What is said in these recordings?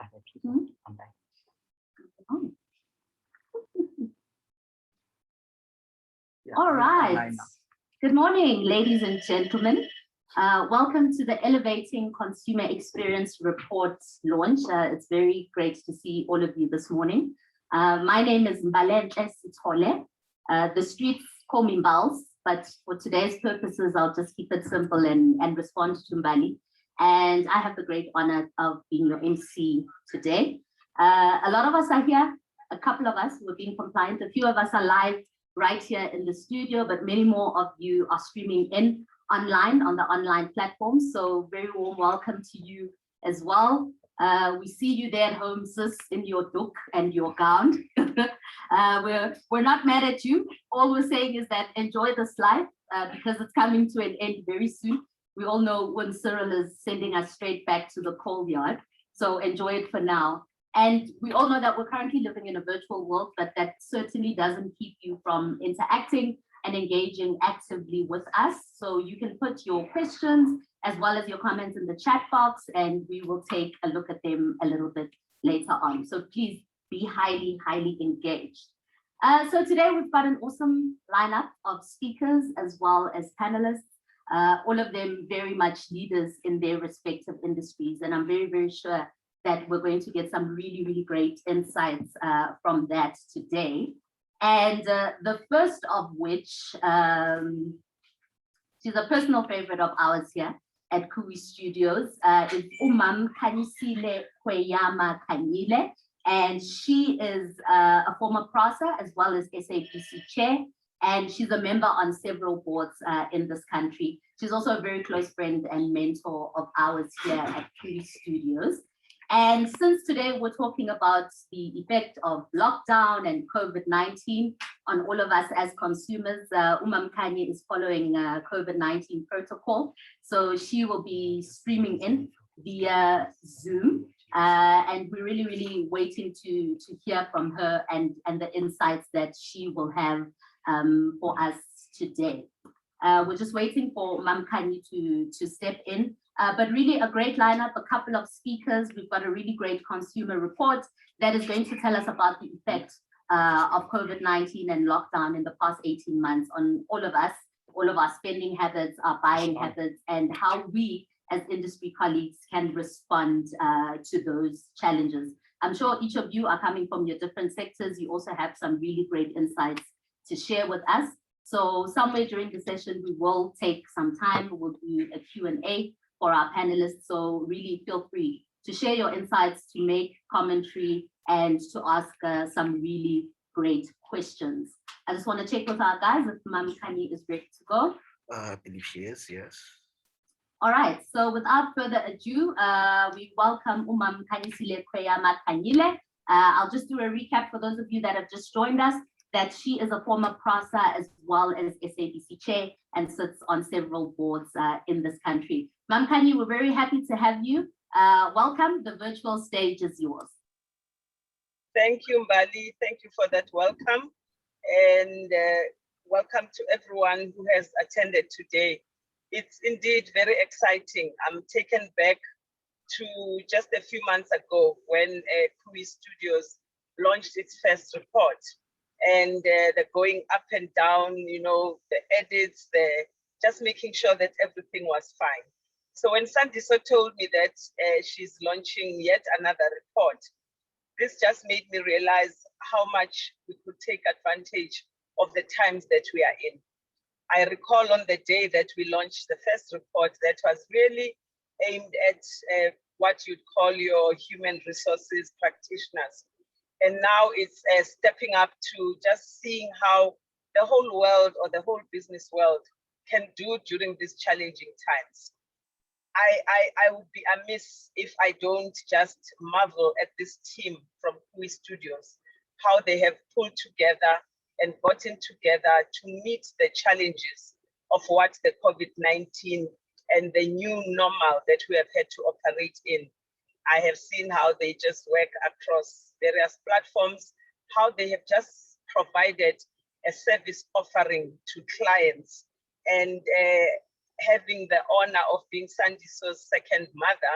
other people come back. All right. Good morning, ladies and gentlemen. Welcome to the Elevating Consumer Experience Report launch. It's very great to see all of you this morning. My name is Mbalenhle Sithole. The streets call me Mbals, but for today's purposes, I'll just keep it simple and respond to Mbali. And I have the great honor of being your MC today. A lot of us are here, a couple of us who are being compliant. A few of us are live right here in the studio, but many more of you are streaming in online on the online platform. So very warm welcome to you as well. We see you there at home, sis, in your duk and your gown. We're not mad at you. All we're saying is that enjoy this life because it's coming to an end very soon. We all know when Cyril is sending us straight back to the coal yard. So enjoy it for now. And we all know that we're currently living in a virtual world, but that certainly doesn't keep you from interacting and engaging actively with us. So you can put your questions as well as your comments in the chat box, and we will take a look at them a little bit later on. So please be highly, highly engaged. So today we've got an awesome lineup of speakers as well as panelists, all of them very much leaders in their respective industries. And I'm very, very sure that we're going to get some really, really great insights from that today. And the first of which, she's a personal favorite of ours here at COOi Studios, is Umam Kanisile Kweyama Kanyile. And she is a former PRASA as well as SABC chair. And she's a member on several boards in this country. She's also a very close friend and mentor of ours here at COOi Studios. And since today we're talking about the effect of lockdown and COVID-19 on all of us as consumers, Umam Kanye is following COVID-19 protocol. So she will be streaming in via Zoom. And we're really, really waiting to hear from her and the insights that she will have for us today. We're just waiting for Umam Kanye to step in. But really a great lineup, a couple of speakers. We've got a really great consumer report that is going to tell us about the effect of COVID-19 and lockdown in the past 18 months on all of us, all of our spending habits, our buying habits, and how we as industry colleagues can respond to those challenges. I'm sure each of you are coming from your different sectors. You also have some really great insights to share with us. So somewhere during the session, we will take some time. We'll do a Q&A for our panelists. So really feel free to share your insights, to make commentary, and to ask some really great questions. I just want to check with our guys if Mami Kanye is ready to go. I believe she is, yes. All right, so without further ado, we welcome Umam Kanisile Kweyama Kanyile. I'll just do a recap for those of you that have just joined us, that she is a former PRASA as well as SABC chair and sits on several boards in this country. Mam Kanye, we're very happy to have you. Welcome, the virtual stage is yours. Thank you, Mbali. Thank you for that welcome. And welcome to everyone who has attended today. It's indeed very exciting. I'm taken back to just a few months ago when COOi Studios launched its first report. And the going up and down, you know, the edits, just making sure that everything was fine. So when Sandiso told me that she's launching yet another report, this just made me realize how much we could take advantage of the times that we are in. I recall on the day that we launched the first report that was really aimed at what you'd call your human resources practitioners. And now it's stepping up to just seeing how the whole world or the whole business world can do during these challenging times. I would be amiss if I don't just marvel at this team from COOi Studios, how they have pulled together and gotten together to meet the challenges of what the COVID-19 and the new normal that we have had to operate in. I have seen how they just work across various platforms, how they have just provided a service offering to clients, and having the honor of being Sandiso's second mother,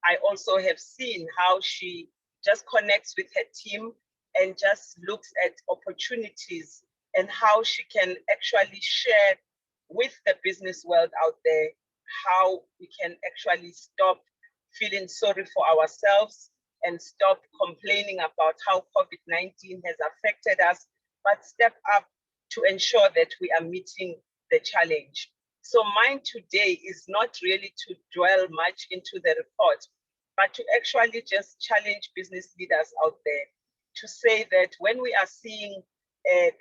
I also have seen how she just connects with her team and just looks at opportunities and how she can actually share with the business world out there how we can actually stop feeling sorry for ourselves and stop complaining about how COVID-19 has affected us, but step up to ensure that we are meeting the challenge. So mine today is not really to dwell much into the report, but to actually just challenge business leaders out there to say that when we are seeing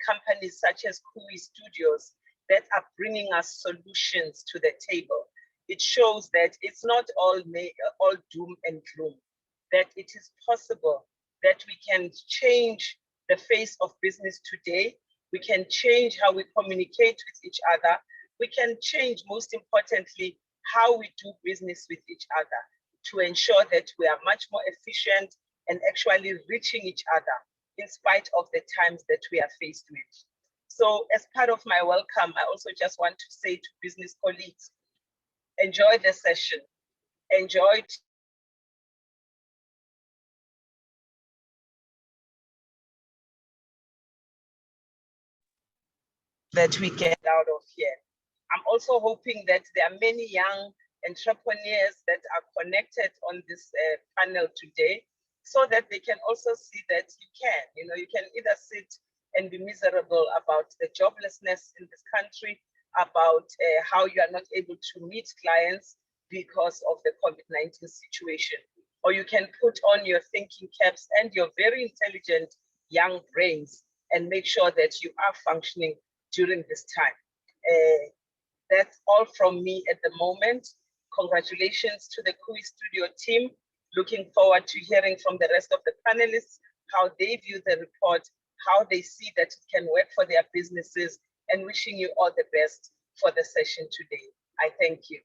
companies such as COOi Studios that are bringing us solutions to the table, it shows that it's not all doom and gloom, that it is possible that we can change the face of business today. We can change how we communicate with each other. We can change, most importantly, how we do business with each other to ensure that we are much more efficient and actually reaching each other in spite of the times that we are faced with. So as part of my welcome, I also just want to say to business colleagues, enjoy the session, enjoy that we get out of here. I'm also hoping that there are many young entrepreneurs that are connected on this panel today so that they can also see that you can either sit and be miserable about the joblessness in this country, about how you are not able to meet clients because of the COVID-19 situation, or you can put on your thinking caps and your very intelligent young brains and make sure that you are functioning during this time. That's all from me at the moment. Congratulations to the COOi Studio team. Looking forward to hearing from the rest of the panelists, how they view the report, how they see that it can work for their businesses, and wishing you all the best for the session today. I thank you.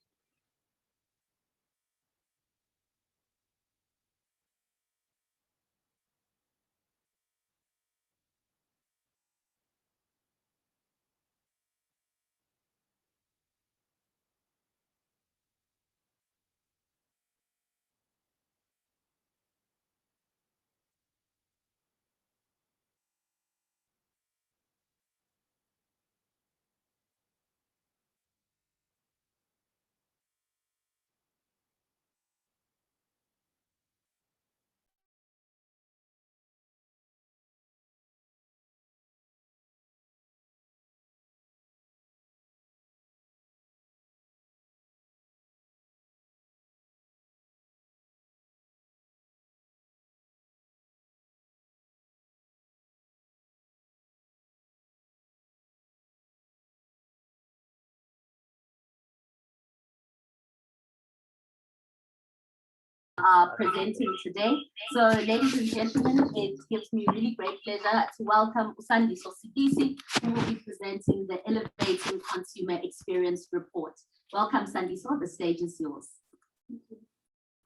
Are presenting today. So, ladies and gentlemen, it gives me really great pleasure to welcome Usandiso Sidisi, who will be presenting the Elevating Consumer Experience Report. Welcome, Sandiso. The stage is yours.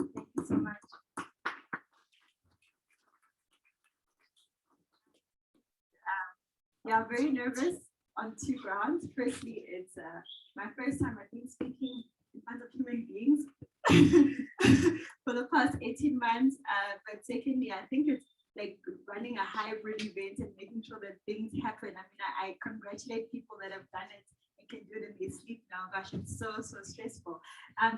Thank you so much. Yeah, I'm very nervous on two grounds. Firstly, it's my first time, I think, speaking in front of human beings for the past 18 months. But secondly, I think it's like running a hybrid event and making sure that things happen. I mean, I congratulate people that have done it and can do it in their sleep now. Gosh, it's so stressful.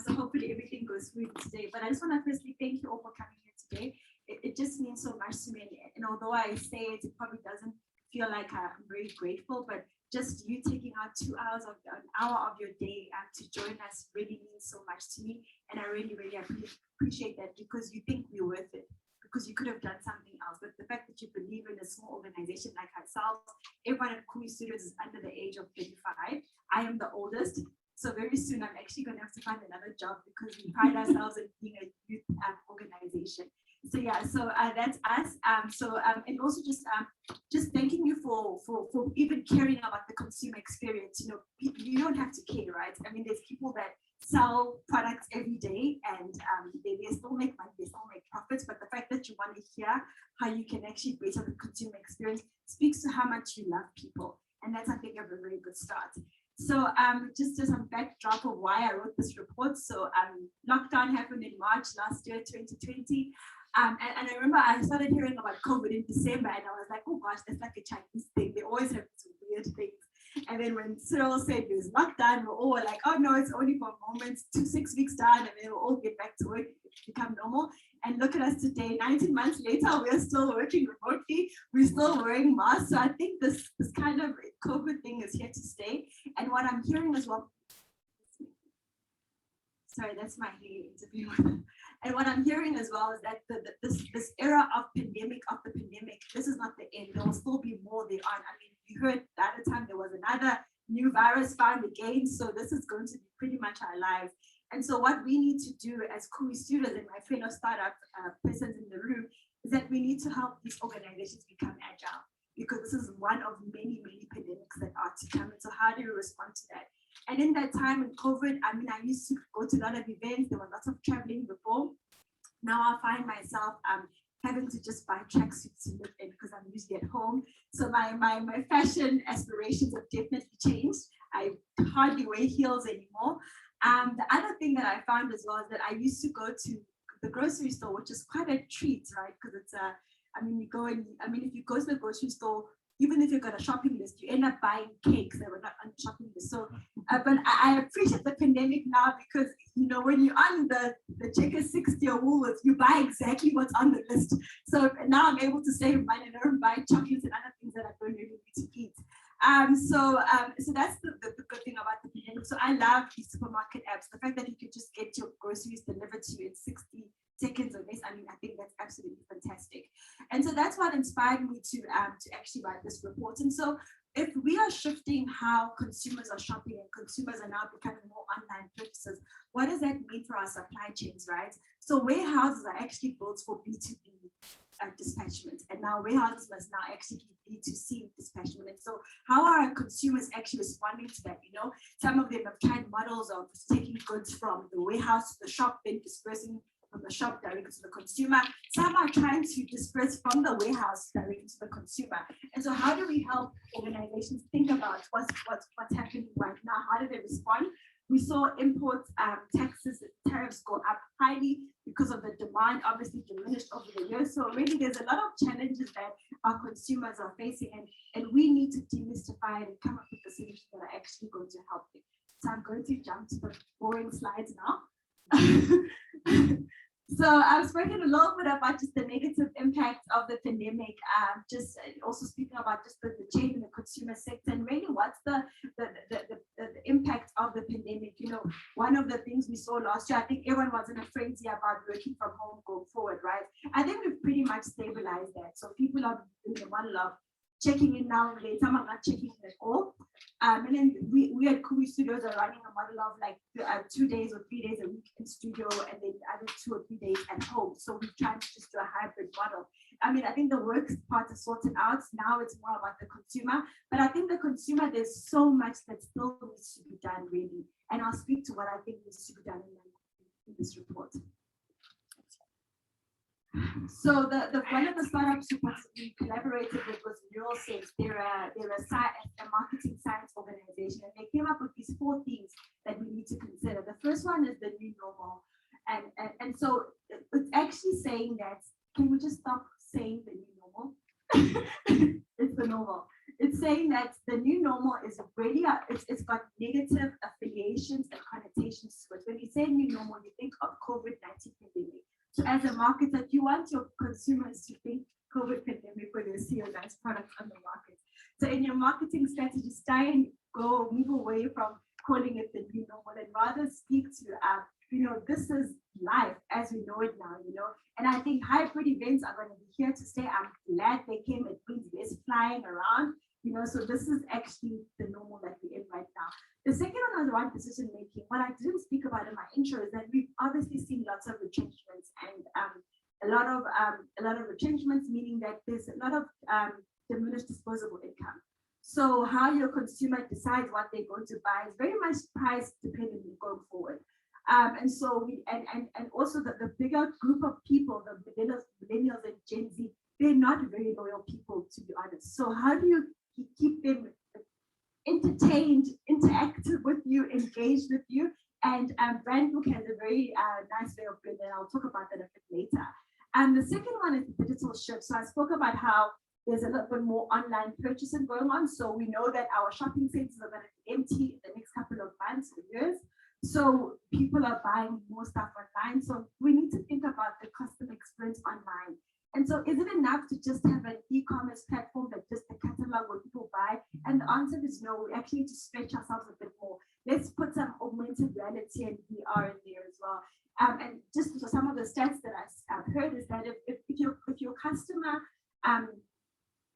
So hopefully everything goes smooth today. But I just want to firstly thank you all for coming here today. It just means so much to me. And although I say it, it probably doesn't feel like I'm very grateful, but just you taking out 2 hours of an hour of your day to join us really means so much to me. And I really appreciate that, because you think we're worth it, because you could have done something else. But the fact that you believe in a small organization like ourselves, everyone at COOi Studios is under the age of 35. I am the oldest. So very soon I'm actually going to have to find another job, because we pride ourselves in being a youth organization. So yeah, so that's us. And also just thanking you for even caring about the consumer experience. You know, you don't have to care, right? I mean, there's people that sell products every day, and they still make money, they still make profits. But the fact that you want to hear how you can actually better the consumer experience speaks to how much you love people, and that's, I think, a very good start. So just as some backdrop of why I wrote this report. So lockdown happened in March last year, 2020. And I remember I started hearing about COVID in December, and I was like, oh gosh, that's like a Chinese thing. They always have some weird things. And then when Cyril said there's lockdown, we're all like, oh no, it's only for moments, 6 weeks down, and then we'll all get back to work, become normal. And look at us today, 19 months later, we're still working remotely. We're still wearing masks. So I think this kind of COVID thing is here to stay. And what I'm hearing as well, sorry, that's my interview. And what I'm hearing as well is that this era of the pandemic, this is not the end. There will still be more there on. I mean, you heard the other time there was another new virus found again. So this is going to be pretty much our lives. And so what we need to do as COOi students and my fellow startup persons in the room is that we need to help these organizations become agile, because this is one of many, many pandemics that are to come. And so how do you respond to that? And in that time in COVID, I mean, I used to go to a lot of events. There was lots of traveling before. Now I find myself having to just buy tracksuits to live in because I'm usually at home. So my fashion aspirations have definitely changed. I hardly wear heels anymore. The other thing that I found as well is that I used to go to the grocery store, which is quite a treat, right? Because it's I mean, if you go to the grocery store, even if you've got a shopping list, you end up buying cakes that were not on the shopping list. So, but I appreciate the pandemic now because, you know, when you're on the Checkers 60 or Woolworths, you buy exactly what's on the list. So now I'm able to save money and I don't buy chocolates and other things that I don't really need to eat. So that's the good thing about the pandemic. So I love these supermarket apps. The fact that you can just get your groceries delivered to you in 60 seconds or less. I mean, I think that's absolutely fantastic. And so that's what inspired me to actually write this report. And so if we are shifting how consumers are shopping and consumers are now becoming more online purchases, what does that mean for our supply chains, right? So warehouses are actually built for B2B dispatchment, and now warehouses must now actually be B2C dispatchment. And so how are our consumers actually responding to that? You know, some of them have tried models of taking goods from the warehouse to the shop, then dispersing from the shop directly to the consumer. Some are trying to disperse from the warehouse directly to the consumer. And so how do we help organizations think about what's happening right now? How do they respond? We saw import taxes and tariffs go up highly because of the demand obviously diminished over the years. So already there's a lot of challenges that our consumers are facing, and we need to demystify it and come up with the solutions that are actually going to help them. So I'm going to jump to the boring slides now. So I've spoken a little bit about just the negative impact of the pandemic, just also speaking about just the change in the consumer sector and really what's the impact of the pandemic. You know, one of the things we saw last year, I think everyone was in a frenzy about working from home going forward, right? I think we've pretty much stabilized that. So people are doing the model of checking in now and then, some are not checking in at all. And then we at COOi Studios are running a model of like 2 days or 3 days a week in studio and then other 2 or 3 days at home. So we're trying to just do a hybrid model. I mean, I think the work part is sorted out. Now it's more about the consumer. But I think the consumer, there's so much that still needs to be done really. And I'll speak to what I think needs to be done in this report. So the one of the startups we collaborated with was Neuralsense. They're a marketing science organization, and they came up with these 4 things that we need to consider. The first one is the new normal, and so it's actually saying that, can we just stop saying the new normal? It's the normal. It's saying that the new normal is really it's got negative affiliations and connotations to it. When you say new normal, you think of COVID-19 pandemic. So as a marketer, you want your consumers to think COVID pandemic when they see a nice product on the market. So in your marketing strategies, try and move away from calling it the new normal and rather speak to, you know, this is life as we know it now, you know. And I think hybrid events are going to be here to stay. I'm glad they came. It means less flying around, you know, so this is actually the normal that we're in right now. The second one was around decision making. What I didn't speak about in my intro is that we've obviously seen lots of retrenchments and a lot of retrenchments, meaning that there's a lot of diminished disposable income. So how your consumer decides what they're going to buy is very much price dependent going forward. And so and also the bigger group of people, the millennials and Gen Z, they're not very loyal people, to be honest. So how do you keep them entertained, interacted with you, engaged with you. And Brandbook has a very nice way of doing that. I'll talk about that a bit later. And the second one is the digital shift. So I spoke about how there's a little bit more online purchasing going on. So we know that our shopping centers are going to be empty in the next couple of months or years. So people are buying more stuff online. So we need to think about the customer experience online. And so is it enough to just have an e-commerce platform that just the catalog where people buy? And the answer is no. We actually need to stretch ourselves a bit more. Let's put some augmented reality and VR in there as well. And just for some of the stats that I've heard is that if your customer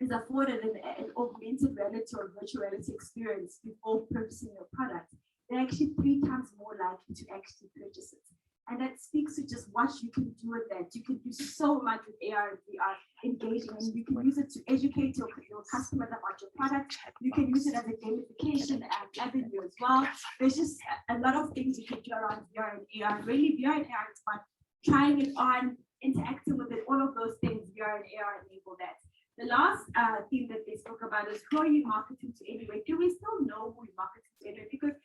is afforded an augmented reality or virtual reality experience before purchasing your product, they're actually 3 times more likely to actually purchase it. And that speaks to just what you can do with that. You can do so much with AR and VR engaging, and you can use it to educate your customers about your product. You can use it as a gamification avenue as well. There's just a lot of things you can do around VR and AR. Really, VR and AR is fun. Trying it on, interacting with it, all of those things, VR and AR enable that. The last thing that they spoke about is who are you marketing to anyway? Do we still know who you're marketing to anyway? Because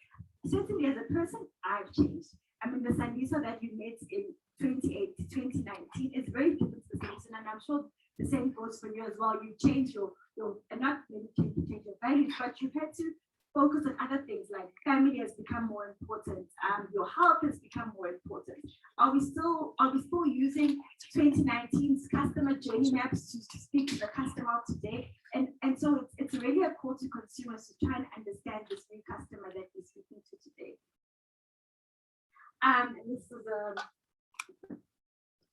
certainly as a person, I've changed. I mean, the Sandisa that you met in 2019 is very different to the person, and I'm sure the same goes for you as well. You change your and not maybe change your values, but you've had to focus on other things like family has become more important. Your health has become more important. Are we still using 2019's customer journey maps to speak to the customer today? And so it's really a call to consumers to try and understand this new customer that we're speaking to today. And this is a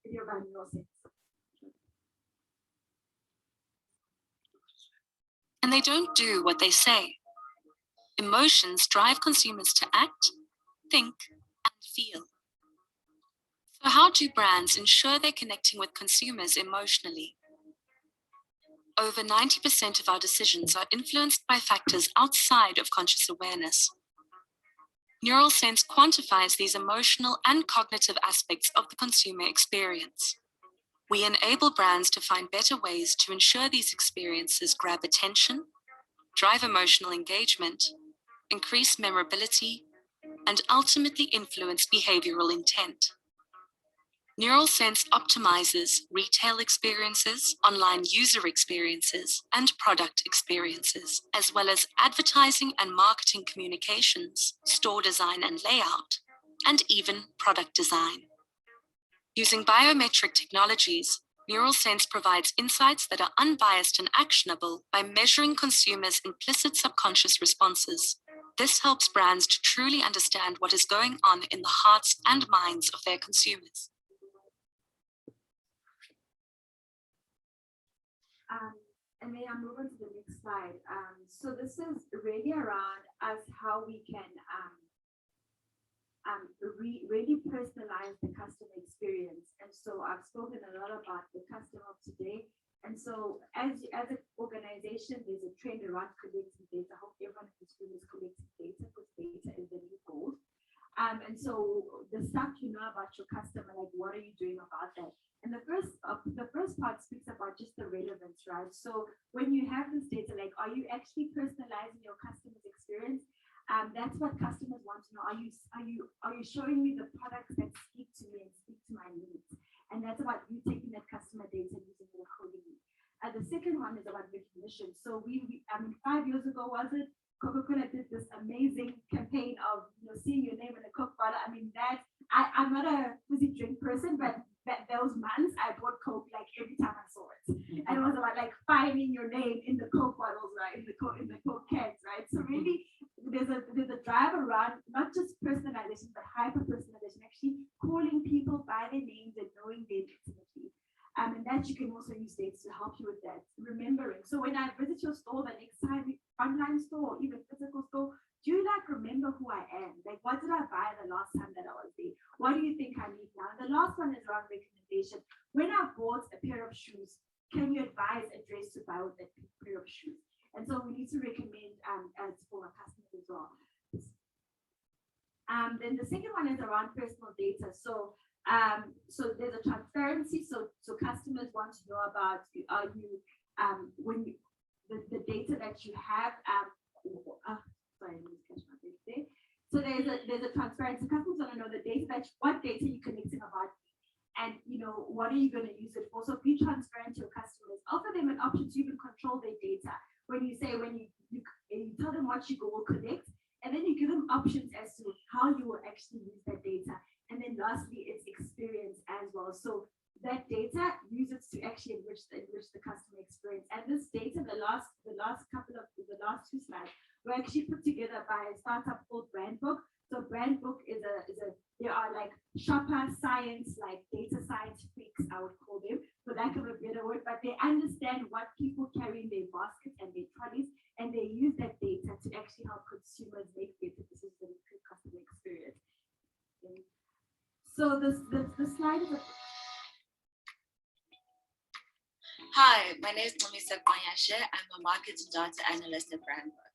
video by Neuralsense. And they don't do what they say. Emotions drive consumers to act, think, and feel. So how do brands ensure they're connecting with consumers emotionally? Over 90% of our decisions are influenced by factors outside of conscious awareness. Neuralsense quantifies these emotional and cognitive aspects of the consumer experience. We enable brands to find better ways to ensure these experiences grab attention, drive emotional engagement, increase memorability, and ultimately influence behavioral intent. Neuralsense optimizes retail experiences, online user experiences, and product experiences, as well as advertising and marketing communications, store design and layout, and even product design. Using biometric technologies, Neuralsense provides insights that are unbiased and actionable by measuring consumers' implicit subconscious responses. This helps brands to truly understand what is going on in the hearts and minds of their consumers. And then I'm moving to the next slide. So this is really around us how we can really personalize the customer experience. And so I've spoken a lot about the customer of today. And so as an organization, there's a trend around collecting data. I hope everyone in this room is collecting data because data is the new gold. And so the stuff you know about your customer, like what are you doing about that? And the first part speaks about just the relevance, right? So when you have this data, like, are you actually personalizing your customer's experience? That's what customers want to know. Are you showing me the products that speak to me and speak to my needs? And that's about you taking that customer data and using it accordingly. The second one is about recognition. So I mean, 5 years ago, was it? Coca-Cola did this amazing campaign of seeing your name in a Coke bottle. I mean, I'm not a fizzy drink person, but those months I bought Coke like every time I saw it. And it was about like finding your name in the Coke bottles, right? In the Coke cans, right? So really there's a drive around not just personalization, but hyper personalization, actually calling people by their names and knowing them intimately. And that you can also use data to help you with that, remembering. So when I visit your store the next time, online store or even physical store, do you like remember who I am? Like, what did I buy the last time that I was there? What do you think I need now? The last one is around recommendation. When I bought a pair of shoes, can you advise a dress to buy with that pair of shoes? And so we need to recommend as for our customers as well. Then the second one is around personal data. So there's a transparency. So customers want to know about the data that you have. sorry, let me catch my breath there. So there's a transparency. Customers want to know the data what data you're collecting about, and what are you going to use it for. So be transparent to your customers. Offer them an option to even control their data. When you tell them what you will collect, and then you give them options as to how you will actually use that data. And then lastly, it's experience as well. So that data, use it to actually enrich the customer experience. And this data, the last two slides were actually put together by a startup called Brandbook. So Brandbook they are like shopper science, like data science freaks, I would call them, for lack of a better word, but they understand what people carry in their baskets and their trolleys, and they use that data to actually help consumers make better decisions and improve customer experience. Okay. So the slide is Hi, my name is Momisa Kwanyashe. I'm a marketing data analyst at Brandbook.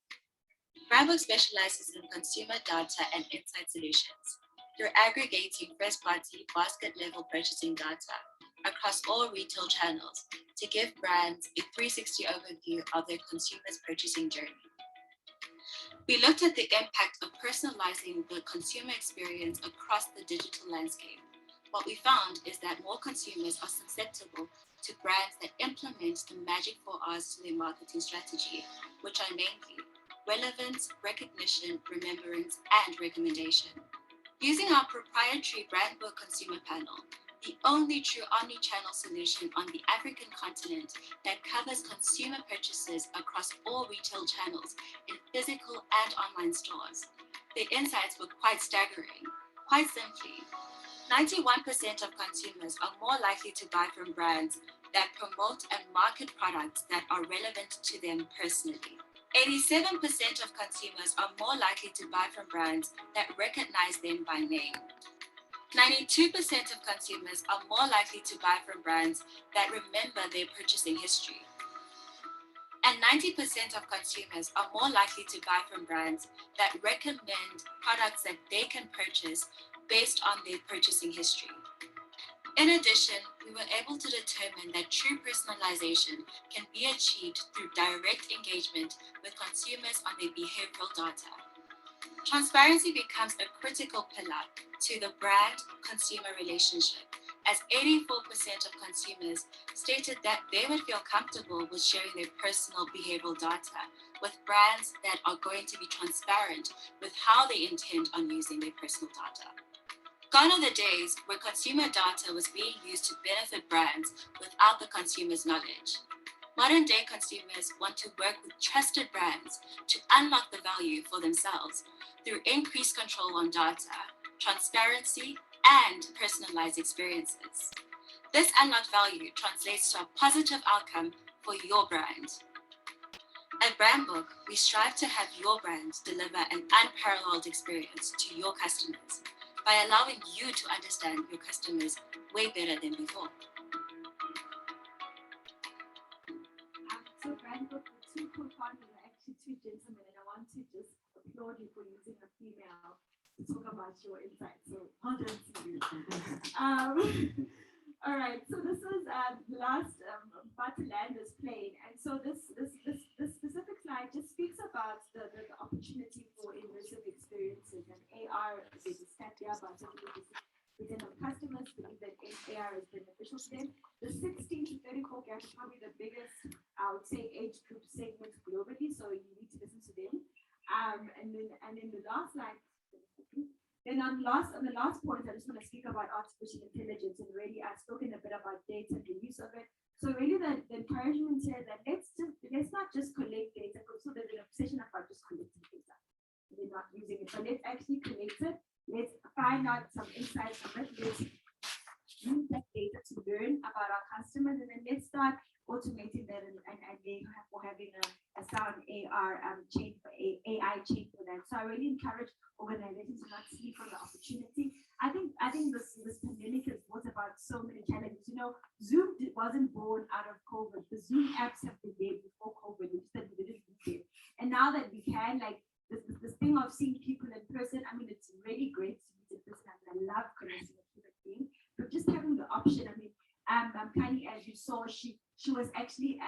Brandbook specializes in consumer data and insight solutions through aggregating first-party basket-level purchasing data across all retail channels to give brands a 360 overview of their consumers' purchasing journey. We looked at the impact of personalizing the consumer experience across the digital landscape. What we found is that more consumers are susceptible to brands that implement the magic 4 R's to their marketing strategy, which are namely relevance, recognition, remembrance, and recommendation. Using our proprietary Brandbook consumer panel, the only true omni-channel solution on the African continent that covers consumer purchases across all retail channels in physical and online stores, the insights were quite staggering. Quite simply, 91% of consumers are more likely to buy from brands that promote and market products that are relevant to them personally. 87% of consumers are more likely to buy from brands that recognize them by name. 92% of consumers are more likely to buy from brands that remember their purchasing history. And 90% of consumers are more likely to buy from brands that recommend products that they can purchase based on their purchasing history. In addition, we were able to determine that true personalization can be achieved through direct engagement with consumers on their behavioral data. Transparency becomes a critical pillar to the brand-consumer relationship, as 84% of consumers stated that they would feel comfortable with sharing their personal behavioral data with brands that are going to be transparent with how they intend on using their personal data. Gone are the days where consumer data was being used to benefit brands without the consumer's knowledge. Modern day consumers want to work with trusted brands to unlock the value for themselves through increased control on data, transparency, and personalized experiences. This unlocked value translates to a positive outcome for your brand. At Brandbook, we strive to have your brand deliver an unparalleled experience to your customers by allowing you to understand your customers way better than before. So Brandbook, the two co-founders are actually two gentlemen, and I want to just applaud you for using a female to talk about your insights. So well done to you. All right, so this is the last But to Land is playing, and so this specific slide just speaks about the opportunity for immersive experiences, and AR is a stat there about 70% of customers believe that AR is beneficial to them. The 16 to 34 gap is probably the biggest, I would say, age group segment globally, so you need to listen to them. And then the last slide. Then on the last point, I just want to speak about artificial intelligence, and really I've spoken a bit about data and the use of it. So really the encouragement here is that let's not just collect data, because so there's an obsession about just collecting data. We're not using it, but let's actually collect it. Let's find out some insights from it. Let's use that data to learn about our customers, and then let's start automating that and having a sound AR chain for AI chain for that. So I really encourage organizations to not sleep on the opportunity. I think this pandemic has brought about so many challenges. Zoom wasn't born out of COVID. The Zoom apps have been there before COVID. We just didn't use it. And now that we can, like this thing of seeing people in person, I mean, it's really great to meet in person. I love connecting with human beings, but just having the option. I mean, Kanye, as you saw, she she was actually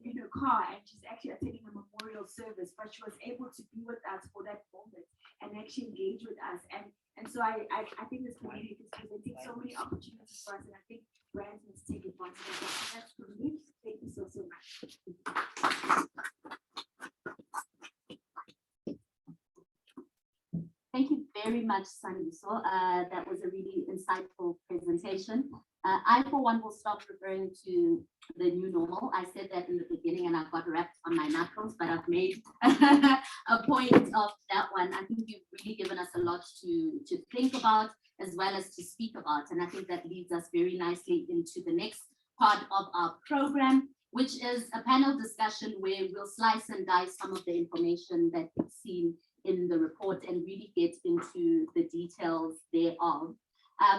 in her car, and she's actually attending a memorial service, but she was able to be with us for that moment and actually engage with us. And so I think this community is presenting so many opportunities for us, and I think brands must take advantage of that. So that's for me. Thank you so much. Thank you very much, Sandiso. That was a really insightful presentation. I, for one, will stop referring to the new normal. I said that in the beginning and I got wrapped on my knuckles, but I've made a point of that one. I think you've really given us a lot to think about as well as to speak about. And I think that leads us very nicely into the next part of our program, which is a panel discussion where we'll slice and dice some of the information that we've seen in the report and really get into the details thereof.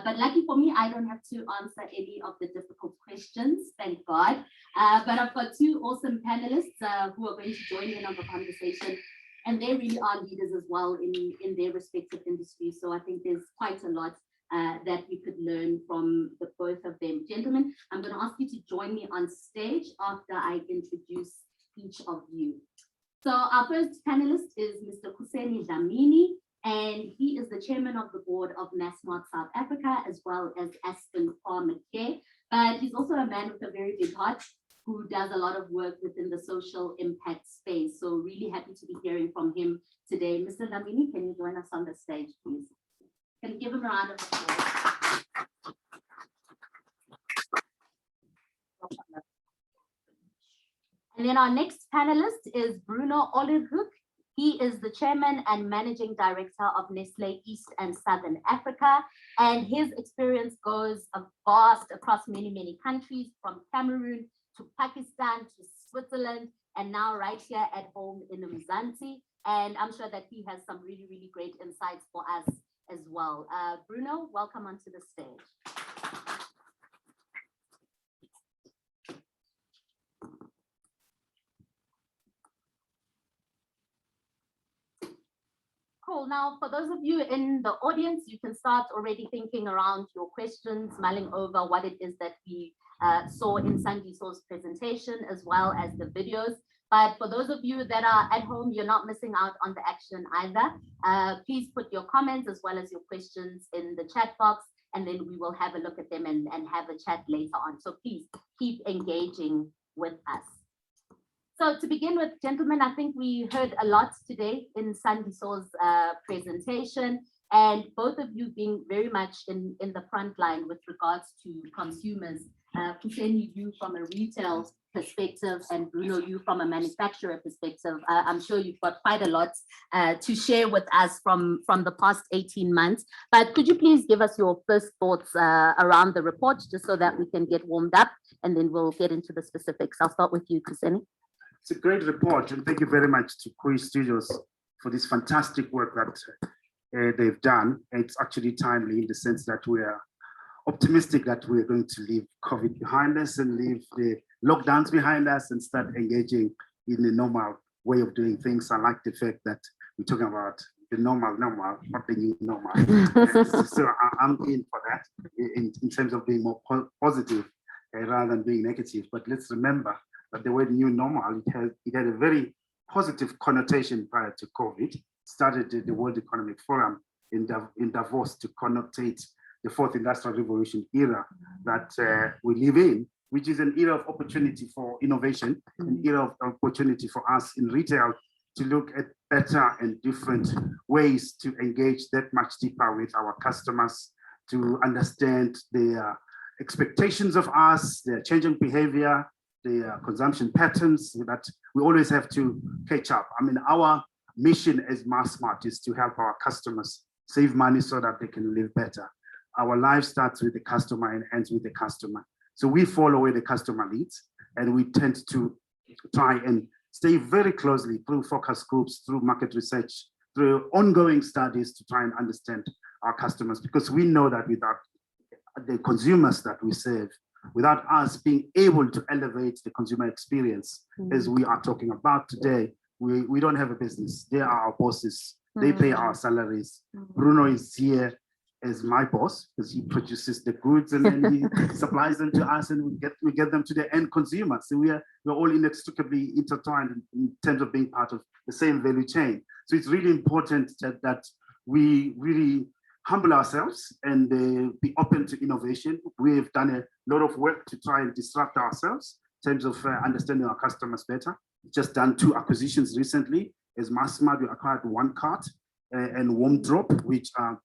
But lucky for me, I don't have to answer any of the difficult questions, thank God. But I've got two awesome panelists who are going to join in on the conversation. And they really are leaders as well in their respective industries. So I think there's quite a lot that we could learn from the both of them. Gentlemen, I'm going to ask you to join me on stage after I introduce each of you. So our first panelist is Mr. Kuseni Dlamini, and he is the chairman of the board of Massmart South Africa, as well as Aspen Farmer Care. But he's also a man with a very big heart who does a lot of work within the social impact space. So really happy to be hearing from him today. Mr. Dlamini, can you join us on the stage, please? Can you give him a round of applause? And then our next panelist is Bruno Olivhoek. He is the chairman and managing director of Nestle East and Southern Africa. And his experience goes vast across many, many countries, from Cameroon to Pakistan to Switzerland, and now right here at home in Mzansi. And I'm sure that he has some really, really great insights for us as well. Bruno, welcome onto the stage. Cool. Now, for those of you in the audience, you can start already thinking around your questions, mulling over what it is that we saw in Sandiso's presentation, as well as the videos. But for those of you that are at home, you're not missing out on the action either. Please put your comments as well as your questions in the chat box, and then we will have a look at them and have a chat later on. So please keep engaging with us. So to begin with, gentlemen, I think we heard a lot today in Sandiso's presentation, and both of you being very much in the front line with regards to consumers. Kuseni, you from a retail perspective, and Bruno, you from a manufacturer perspective. I'm sure you've got quite a lot to share with us from the past 18 months. But could you please give us your first thoughts around the report, just so that we can get warmed up, and then we'll get into the specifics. I'll start with you, Kuseni. It's a great report, and thank you very much to COOi Studios for this fantastic work that they've done. It's actually timely in the sense that we are optimistic that we're going to leave COVID behind us and leave the lockdowns behind us and start engaging in the normal way of doing things. I like the fact that we're talking about the normal, not the new normal. So I'm in for that in terms of being more positive rather than being negative. But let's remember that the word new normal, it had a very positive connotation prior to COVID. Started the World Economic Forum in Davos to connotate the fourth industrial revolution era that we live in, which is an era of opportunity for innovation, an era of opportunity for us in retail to look at better and different ways to engage that much deeper with our customers, to understand their expectations of us, their changing behavior, the consumption patterns that we always have to catch up. I mean, our mission as Massmart is to help our customers save money so that they can live better. Our life starts with the customer and ends with the customer. So we follow where the customer leads, and we tend to try and stay very closely through focus groups, through market research, through ongoing studies to try and understand our customers, because we know that without the consumers that we serve, without us being able to elevate the consumer experience, as we are talking about today, we don't have a business. They are our bosses. They pay our salaries. Bruno is here as my boss, because he produces the goods and then he supplies them to us, and we get them to the end consumer. So we're all inextricably intertwined in terms of being part of the same value chain. So it's really important that we really humble ourselves and be open to innovation. We've done a lot of work to try and disrupt ourselves in terms of understanding our customers better. We've just done 2 acquisitions recently. As Massmart, we acquired OneCart and WarmDrop, which are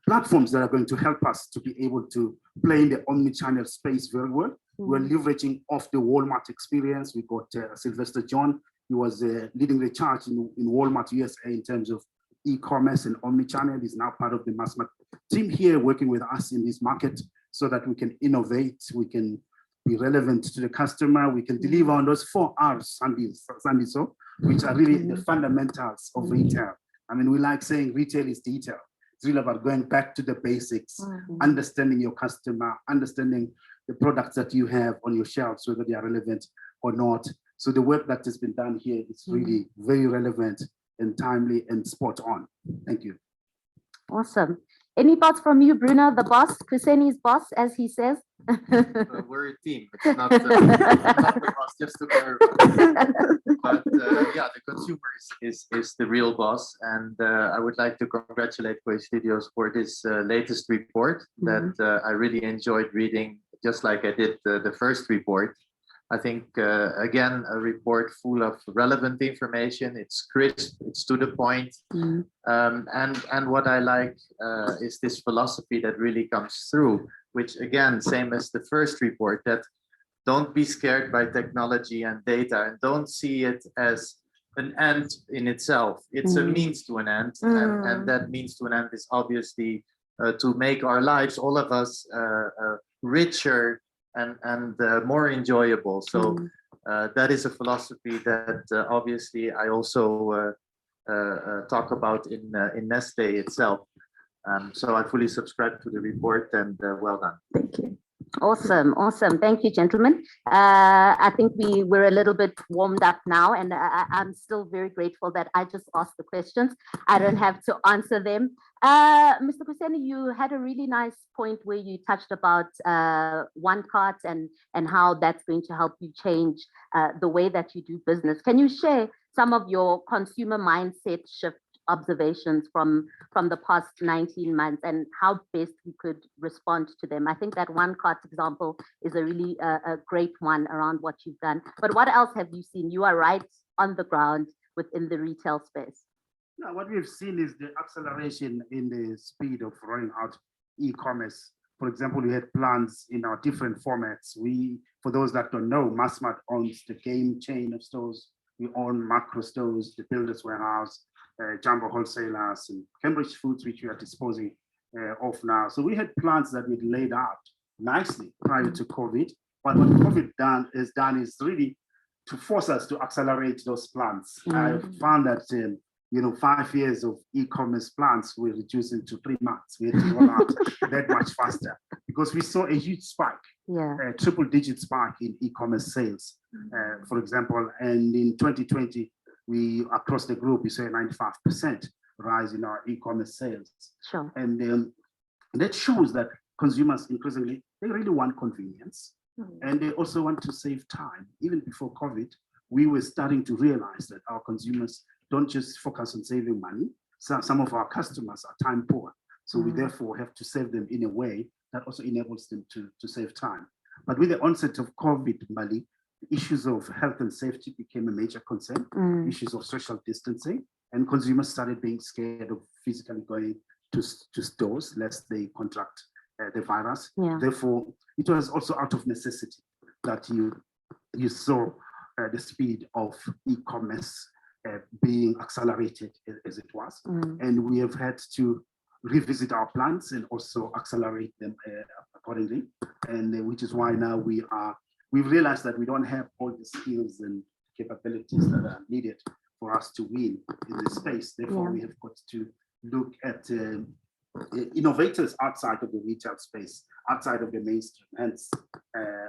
platforms that are going to help us to be able to play in the omni-channel space very well. We're leveraging off the Walmart experience. We got Sylvester John. He was leading the charge in Walmart USA in terms of e-commerce and omni-channel. He's now part of the Massmart team here, working with us in this market so that we can innovate, we can be relevant to the customer, we can deliver on those 4 R's, Sandy, so, which are really the fundamentals of retail. I mean, we like saying retail is detail. It's really about going back to the basics, understanding your customer, understanding the products that you have on your shelves, whether they are relevant or not. So the work that has been done here is really very relevant and timely and spot on. Thank you. Awesome. Any thoughts from you, Bruno, the boss, Kuseni's boss, as he says? We're a team. It's not, not the boss, just to clarify. But yeah, the consumer is the real boss. And I would like to congratulate COOi Studios for this latest report that I really enjoyed reading, just like I did the first report. I think, again, a report full of relevant information. It's crisp, it's to the point. And what I like is this philosophy that really comes through, which again, same as the first report, that don't be scared by technology and data, and don't see it as an end in itself. It's a means to an end. And that means to an end is obviously to make our lives, all of us, richer and more enjoyable. So that is a philosophy that obviously I also talk about in Nestle itself. So I fully subscribe to the report, and well done. Thank you. Awesome, awesome. Thank you, gentlemen. I think we're a little bit warmed up now, and I'm still very grateful that I just asked the questions. I don't have to answer them. Mr. Kuseni, you had a really nice point where you touched about OneCart and how that's going to help you change the way that you do business. Can you share some of your consumer mindset shift observations from the past 19 months and how best we could respond to them? I think that OneCart example is a really a great one around what you've done. But what else have you seen? You are right on the ground within the retail space. Yeah, what we've seen is the acceleration in the speed of rolling out e-commerce. For example, we had plans in our different formats. For those that don't know, Massmart owns the game chain of stores. We own macro stores, the Builders Warehouse, Jumbo Wholesalers, and Cambridge Foods, which we are disposing of now. So we had plans that we'd laid out nicely prior to COVID. But what COVID has done is really to force us to accelerate those plans. I found that 5 years of e-commerce plans were reduced into 3 months. We had to roll out that much faster because we saw a huge spike, a triple-digit spike in e-commerce sales, for example. And in 2020, across the group, we saw a 95% rise in our e-commerce sales. Sure. And that shows that consumers increasingly, they really want convenience, and they also want to save time. Even before COVID, we were starting to realize that our consumers don't just focus on saving money. Some of our customers are time poor. So we therefore have to save them in a way that also enables them to save time. But with the onset of COVID, Mali, issues of health and safety became a major concern, issues of social distancing, and consumers started being scared of physically going to stores lest they contract the virus. Therefore, it was also out of necessity that you saw the speed of e-commerce being accelerated as it was. And we have had to revisit our plans and also accelerate them accordingly. And which is why now we've realized that we don't have all the skills and capabilities that are needed for us to win in this space. Therefore, we have got to look at innovators outside of the retail space, outside of the mainstream. Hence,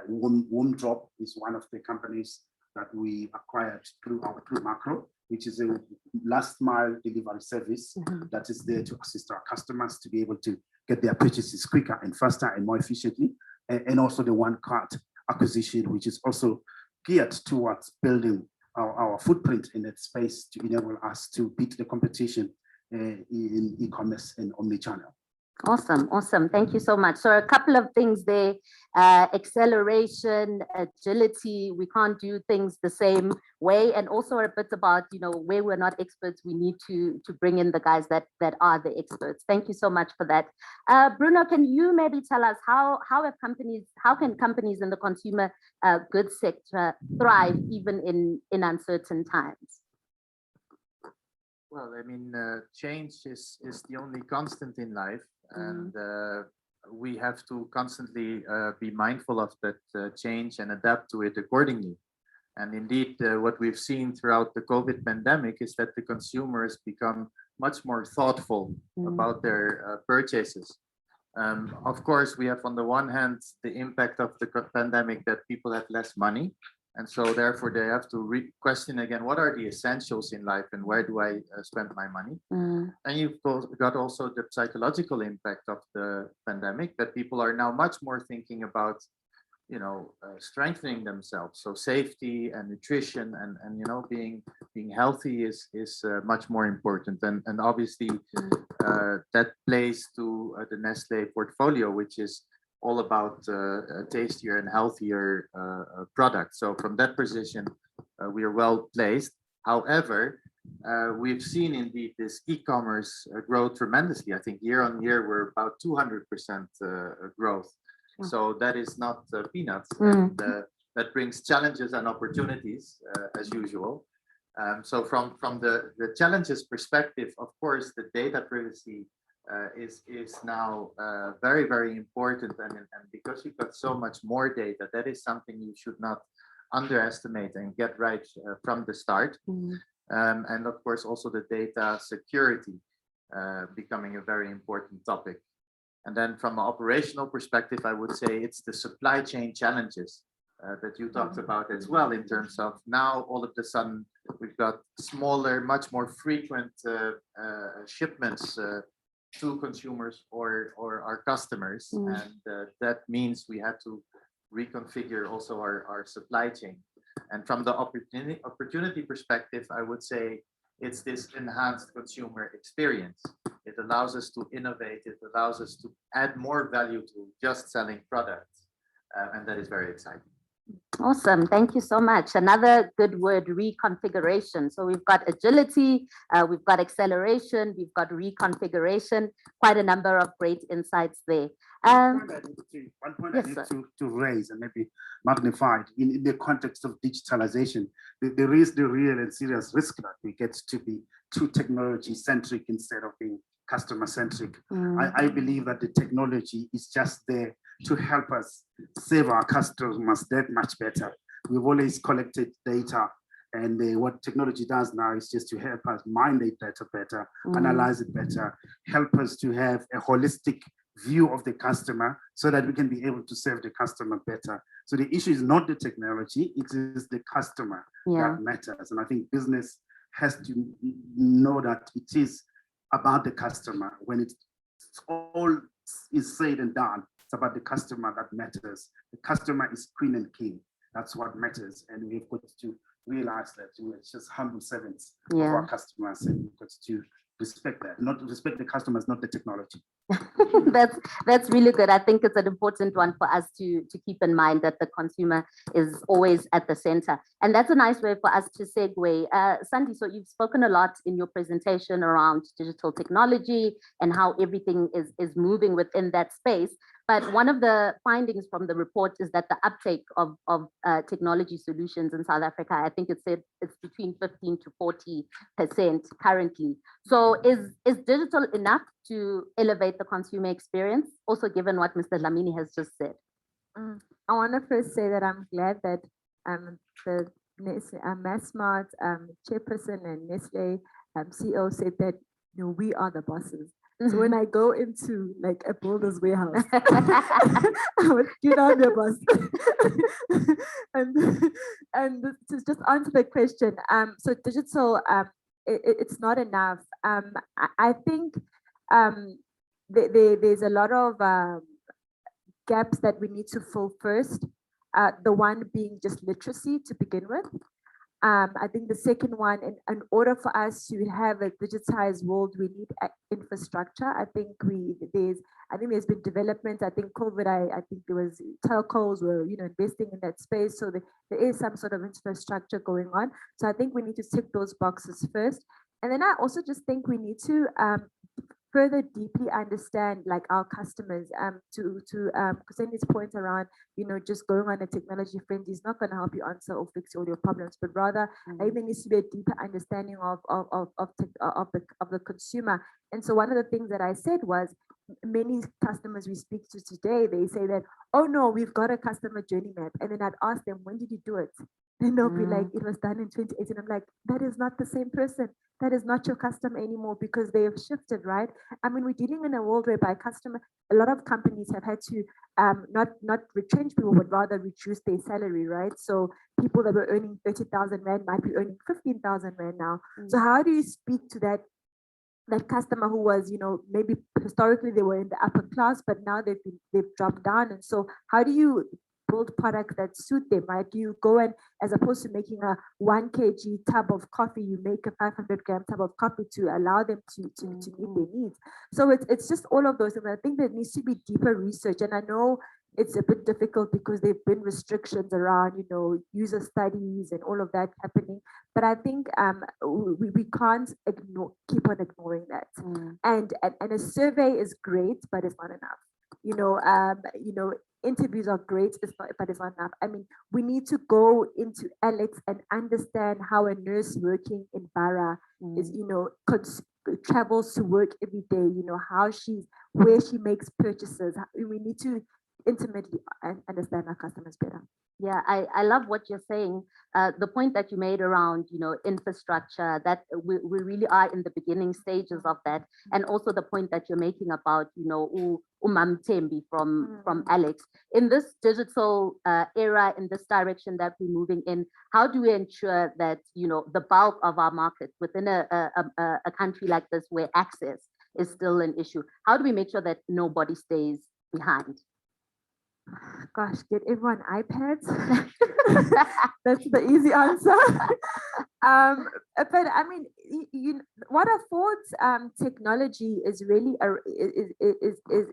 WarmDrop is one of the companies that we acquired through Macro. which is a last mile delivery service Mhm. that is there to assist our customers to be able to get their purchases quicker and faster and more efficiently. And also the one cart acquisition, which is also geared towards building our footprint in that space to enable us to beat the competition in e-commerce and omnichannel. Awesome, awesome. Thank you so much. So a couple of things there, acceleration, agility, we can't do things the same way, and also a bit about, where we're not experts, we need to bring in the guys that are the experts. Thank you so much for that. Bruno, can you maybe tell us how can companies in the consumer goods sector thrive even in uncertain times? Well, I mean, change is the only constant in life, and we have to constantly be mindful of that change and adapt to it accordingly. And indeed, what we've seen throughout the COVID pandemic is that the consumers become much more thoughtful about their purchases. Of course, we have on the one hand the impact of the pandemic that people have less money. And so therefore they have to question again, what are the essentials in life and where do I spend my money? And you've got also the psychological impact of the pandemic, that people are now much more thinking about, strengthening themselves. So safety and nutrition and being healthy is much more important. And obviously that plays to the Nestle portfolio, which is all about tastier and healthier products. So from that position, we are well placed. However, we've seen indeed this e-commerce grow tremendously. I think year on year, we're about 200% growth. So that is not peanuts. And, that brings challenges and opportunities as usual. So from the challenges perspective, of course, the data privacy is now very, very important, and because you've got so much more data, that is something you should not underestimate and get right from the start. And of course also the data security becoming a very important topic. And then from an operational perspective, I would say it's the supply chain challenges that you talked about as well, in terms of now all of a sudden we've got smaller, much more frequent shipments to consumers or our customers. And that means we had to reconfigure also our supply chain. And from the opportunity perspective, I would say it's this enhanced consumer experience. It allows us to innovate, it allows us to add more value to just selling products. And that is very exciting. Awesome, thank you so much. Another good word, reconfiguration. So we've got agility, we've got acceleration, we've got reconfiguration, quite a number of great insights there. One point yes, I need to raise and maybe magnify in the context of digitalization, there is the real and serious risk that we get to be too technology centric instead of being customer centric. I believe that the technology is just there to help us save our customers that much better. We've always collected data, and what technology does now is just to help us mine the data better, analyze it better, help us to have a holistic view of the customer so that we can be able to serve the customer better. So the issue is not the technology, it is the customer that matters. And I think business has to know that it is about the customer. When it's all is said and done, it's about the customer that matters. The customer is queen and king. That's what matters. And we've got to realize that we're just humble servants of our customers, and we've got to respect that. Not respect the customers, not the technology. That's really good. I think it's an important one for us to keep in mind, that the consumer is always at the center. And that's a nice way for us to segue. Sandy, so you've spoken a lot in your presentation around digital technology and how everything is moving within that space. But one of the findings from the report is that the uptake of technology solutions in South Africa, I think it said it's between 15 to 40% currently. So is digital enough to elevate the consumer experience, also given what Mr. Dlamini has just said? I want to first say that I'm glad that the Massmart chairperson and Nestle CEO said that we are the bosses. So when I go into like a builder's warehouse, I would get on the bus. and to just answer the question, so digital, it's not enough. I think there's a lot of gaps that we need to fill first. The one being just literacy to begin with. I think the second one, in order for us to have a digitized world, we need infrastructure. I think there's been development. I think COVID, I think there was telcos were investing in that space. So there is some sort of infrastructure going on. So I think we need to tick those boxes first. And then I also just think we need to further deeply understand like our customers, to Kuseni's point around, just going on a technology frenzy is not going to help you answer or fix all your problems, but rather there needs to be a deeper understanding of the consumer. And so one of the things that I said was, many customers we speak to today, they say that, oh no, we've got a customer journey map. And then I'd ask them, when did you do it? And they'll be like, it was done in 2018. I'm like, that is not the same person. That is not your customer anymore, because they have shifted, right? I mean, we're dealing in a world whereby a lot of companies have had to not retrench people, but rather reduce their salary, right? So people that were earning 30,000 Rand might be earning 15,000 Rand now. So how do you speak to that customer who was, maybe historically they were in the upper class, but now they've dropped down? And so how do you build products that suit them, right? You go and, as opposed to making a 1 kg tub of coffee, you make a 500-gram tub of coffee to allow them to meet their needs. So it's just all of those things. I think there needs to be deeper research, and I know it's a bit difficult because there've been restrictions around, user studies and all of that happening. But I think we can't keep on ignoring that. And a survey is great, but it's not enough. Interviews are great, but it's not enough. I mean, we need to go into Alex and understand how a nurse working in Bara is, travels to work every day, where she makes purchases. We need to intimately understand our customers better. Yeah, I love what you're saying. The point that you made around, infrastructure, that we really are in the beginning stages of that. And also the point that you're making about, Umam Tembi from Alex. In this digital era, in this direction that we're moving in, how do we ensure that, the bulk of our market within a country like this, where access is still an issue, how do we make sure that nobody stays behind? Gosh, get everyone iPads. That's the easy answer. But I mean, what affords technology is really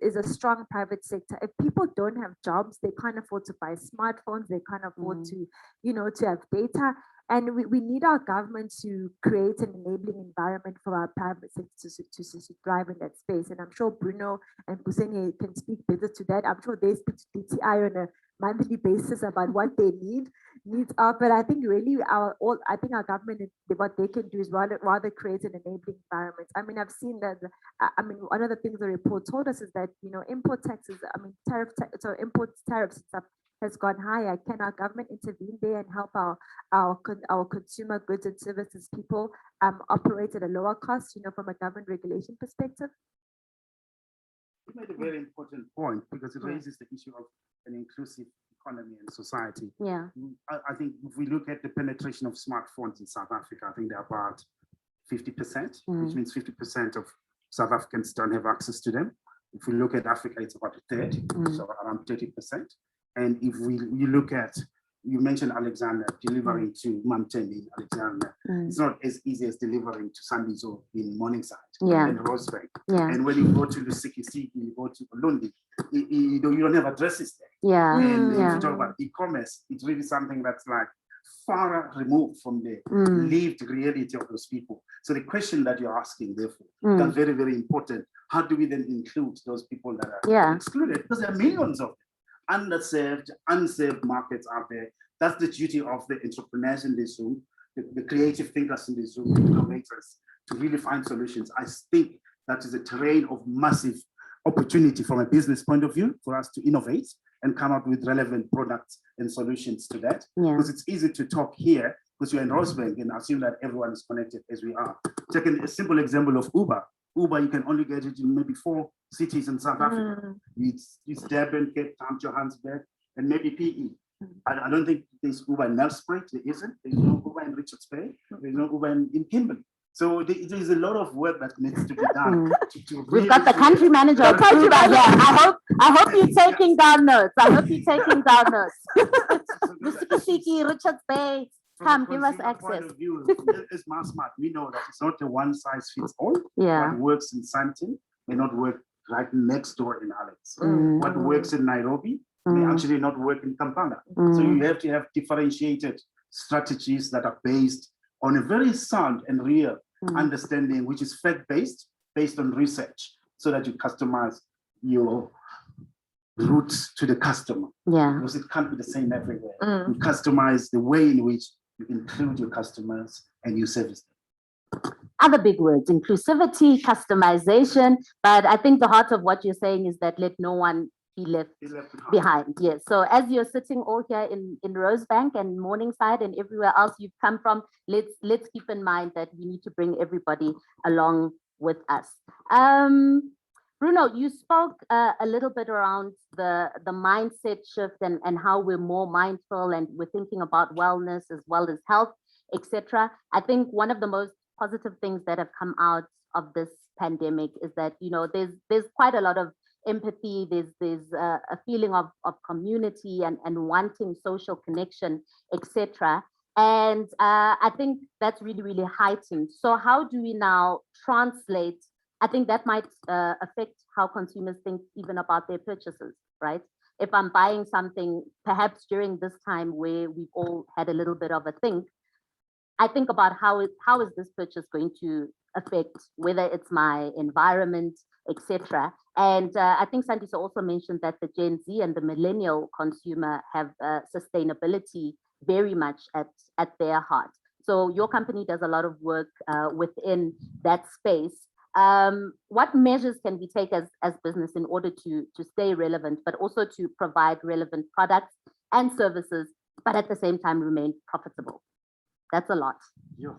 is a strong private sector. If people don't have jobs, they can't afford to buy smartphones. They can't afford to, to have data. And we need our government to create an enabling environment for our private sector to thrive in that space. And I'm sure Bruno and Kuseni can speak better to that. I'm sure they speak to DTI on a monthly basis about what they needs are. But I think really our government, what they can do is rather create an enabling environment. I mean, I've seen that. I mean, one of the things the report told us is that import taxes, import tariffs and stuff has gone higher. Can our government intervene there and help our consumer goods and services people operate at a lower cost, from a government regulation perspective? You made a very important point, because it raises the issue of an inclusive economy and society. Yeah. I think if we look at the penetration of smartphones in South Africa, I think they're about 50%, which means 50% of South Africans don't have access to them. If we look at Africa, it's about a third, so around 30%. And if you look at, you mentioned Alexander delivering to Mamteni in Alexander. It's not as easy as delivering to Sandizo in Morningside and Rosebank. And when you go to Lusikisi, you go to Ulundi, you don't have addresses there. And if you talk about e-commerce, it's really something that's like far removed from the lived reality of those people. So the question that you're asking, therefore, is very, very important. How do we then include those people that are excluded? Because there are millions of them. Underserved, unserved markets out there. That's the duty of the entrepreneurs in this room, the creative thinkers in this room, the innovators, to really find solutions. I think that is a terrain of massive opportunity from a business point of view for us to innovate and come up with relevant products and solutions to that. Because it's easy to talk here because you're in Rosebank and assume that everyone is connected as we are. Taking a simple example of Uber. Uber, you can only get it in maybe 4 cities in South Africa. It's Durban, Cape Town, Johannesburg, and maybe PE. I don't think there's Uber in Nelspruit. There isn't. There's no Uber in Richards Bay. There's no Uber in Kimberley. So there's a lot of work that needs to be done. We've got the country manager of Uber here. I hope you're taking down notes. I hope you're taking down notes. Mr. Kasiki, Richards Bay, come, give us access. As Smart, we know that it's not a one size fits all. Yeah. What works in Sandton may not work right next door in Alex. What works in Nairobi may actually not work in Kampala. So you have to have differentiated strategies that are based on a very sound and real understanding, which is fact-based, based on research, so that you customize your routes to the customer. Yeah. Because it can't be the same everywhere. You customize the way in which you include your customers and you service them. Other big words, inclusivity, customization, but I think the heart of what you're saying is that let no one be left behind. Yes. So as you're sitting all here in Rosebank and Morningside and everywhere else you've come from, let's keep in mind that we need to bring everybody along with us. Bruno, you spoke a little bit around the mindset shift and how we're more mindful and we're thinking about wellness as well as health, etc. I think one of the most positive things that have come out of this pandemic is that, you know, there's quite a lot of empathy, there's a feeling of community and wanting social connection, etc. And I think that's really, really heightened. So how do we now translate? I think that might affect how consumers think even about their purchases, right? If I'm buying something, perhaps during this time where we've all had a little bit of a think, I think about how is this purchase going to affect whether it's my environment, etc. And I think Sandiso also mentioned that the Gen Z and the millennial consumer have sustainability very much at their heart. So your company does a lot of work within that space. What measures can we take as business in order to stay relevant, but also to provide relevant products and services, but at the same time remain profitable? That's a lot. Yeah.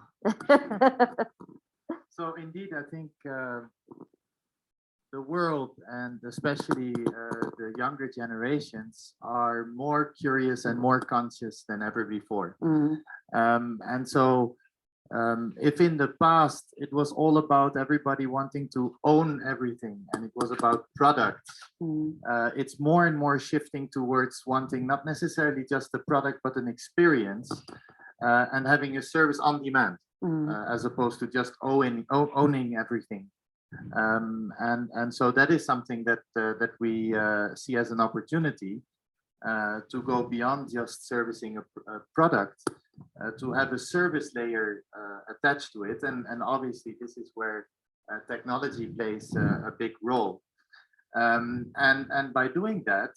So indeed, I think the world and especially the younger generations are more curious and more conscious than ever before. And so if in the past it was all about everybody wanting to own everything and it was about products, it's more and more shifting towards wanting not necessarily just a product, but an experience and having a service on demand as opposed to just owning everything. And so that is something that we see as an opportunity to go beyond just servicing a product, to have a service layer attached to it. And obviously this is where technology plays a big role. And by doing that,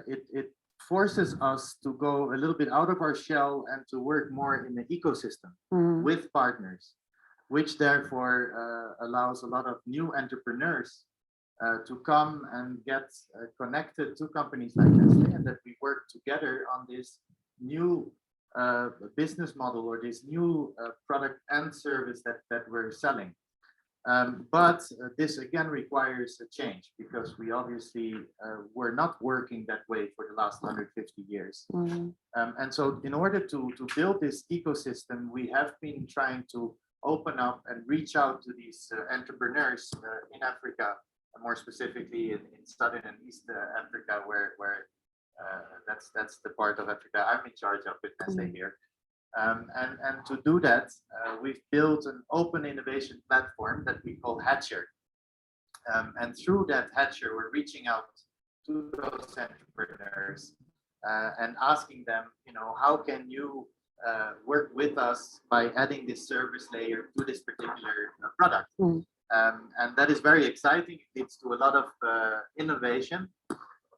it forces us to go a little bit out of our shell and to work more in the ecosystem with partners, which therefore allows a lot of new entrepreneurs to come and get connected to companies like Nestlé, and that we work together on this new business model or this new product and service that we're selling. But this again requires a change because we obviously were not working that way for the last 150 years. And so in order to build this ecosystem, we have been trying to open up and reach out to these entrepreneurs in Africa, more specifically in Southern and East Africa, where that's the part of Africa I'm in charge of with Nestlé here. And to do that, we've built an open innovation platform that we call Hatcher. And through that Hatcher, we're reaching out to those entrepreneurs and asking them, you know, how can you work with us by adding this service layer to this particular product? And that is very exciting. It leads to a lot of innovation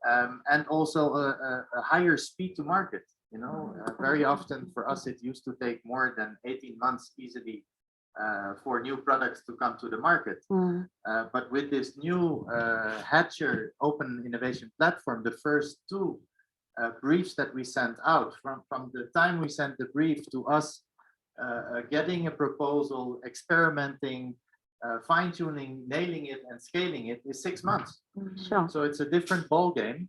and also a higher speed to market. You know, very often for us, it used to take more than 18 months easily for new products to come to the market. But with this new Hatcher open innovation platform, the first 2 briefs that we sent out, from the time we sent the brief to us getting a proposal, experimenting, fine-tuning, nailing it, and scaling it is 6 months. Sure. So it's a different ball game,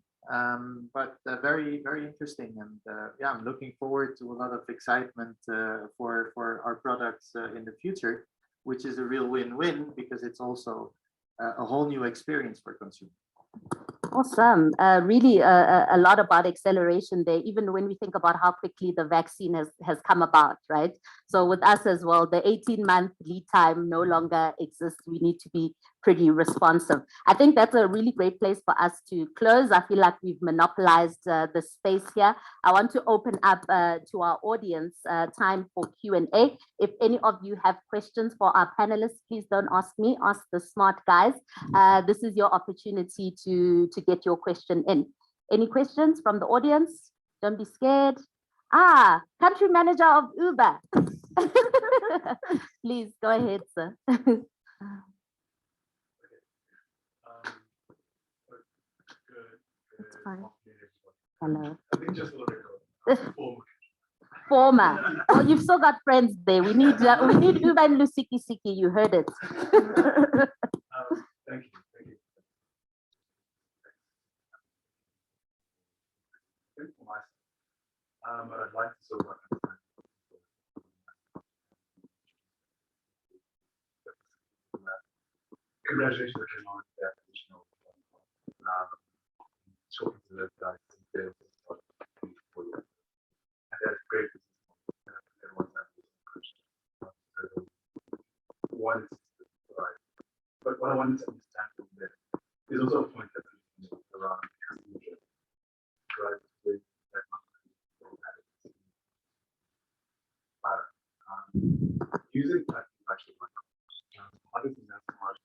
but very, very interesting. And yeah, I'm looking forward to a lot of excitement for our products in the future, which is a real win-win because it's also a whole new experience for consumers. Awesome. Really a lot about acceleration there, even when we think about how quickly the vaccine has come about, right? So with us as well, the 18-month lead time no longer exists. We need to be pretty responsive. I think that's a really great place for us to close. I feel like we've monopolized the space here. I want to open up to our audience time for Q&A. If any of you have questions for our panelists, please don't ask me, ask the smart guys. This is your opportunity to get your question in. Any questions from the audience? Don't be scared. Country manager of Uber. Please go ahead, sir. It's fine. Hello. I think just a little bit. Former. Well, you've still got friends there. We need Uber and Lusiki Siki. You heard it. Thank you. Thank you. But I'd like to sort of understand. Congratulations on the acquisition of talking to the guys in sales for you. And that's great. One is right. But what I wanted to understand from there is also a point that you made around confusion. Right? With using that actually other than that smart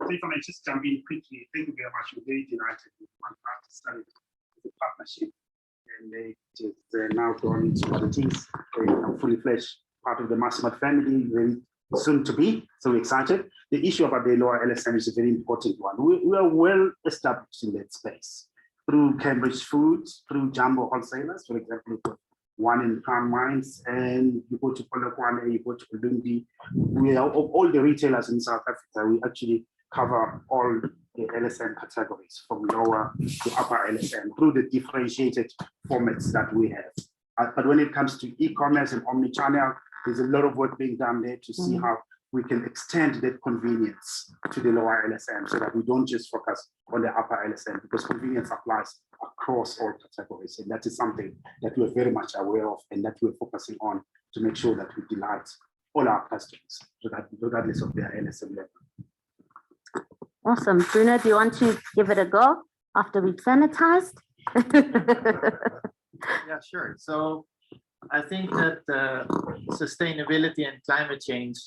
So if I may just jump in quickly, thank you very much. We're very delighted with One Craft started as a partnership, and they just now gone into what it is, fully fledged part of the Massmart family, very soon to be. So we're excited. The issue about the lower LSM is a very important one. We are well established in that space through Cambridge Foods, through Jumbo Wholesalers, for example. One in Crown Mines, and you go to Polokwane, you go to Ulundi. We are of all the retailers in South Africa. We actually cover all the LSM categories from lower to upper LSM through the differentiated formats that we have. But when it comes to e-commerce and omni-channel, there's a lot of work being done there to see how we can extend that convenience to the lower LSM so that we don't just focus on the upper LSM, because convenience applies across all categories. And that is something that we're very much aware of and that we're focusing on to make sure that we delight all our customers, regardless of their LSM level. Awesome. Bruno, do you want to give it a go after we've sanitized? Yeah, sure. So I think that sustainability and climate change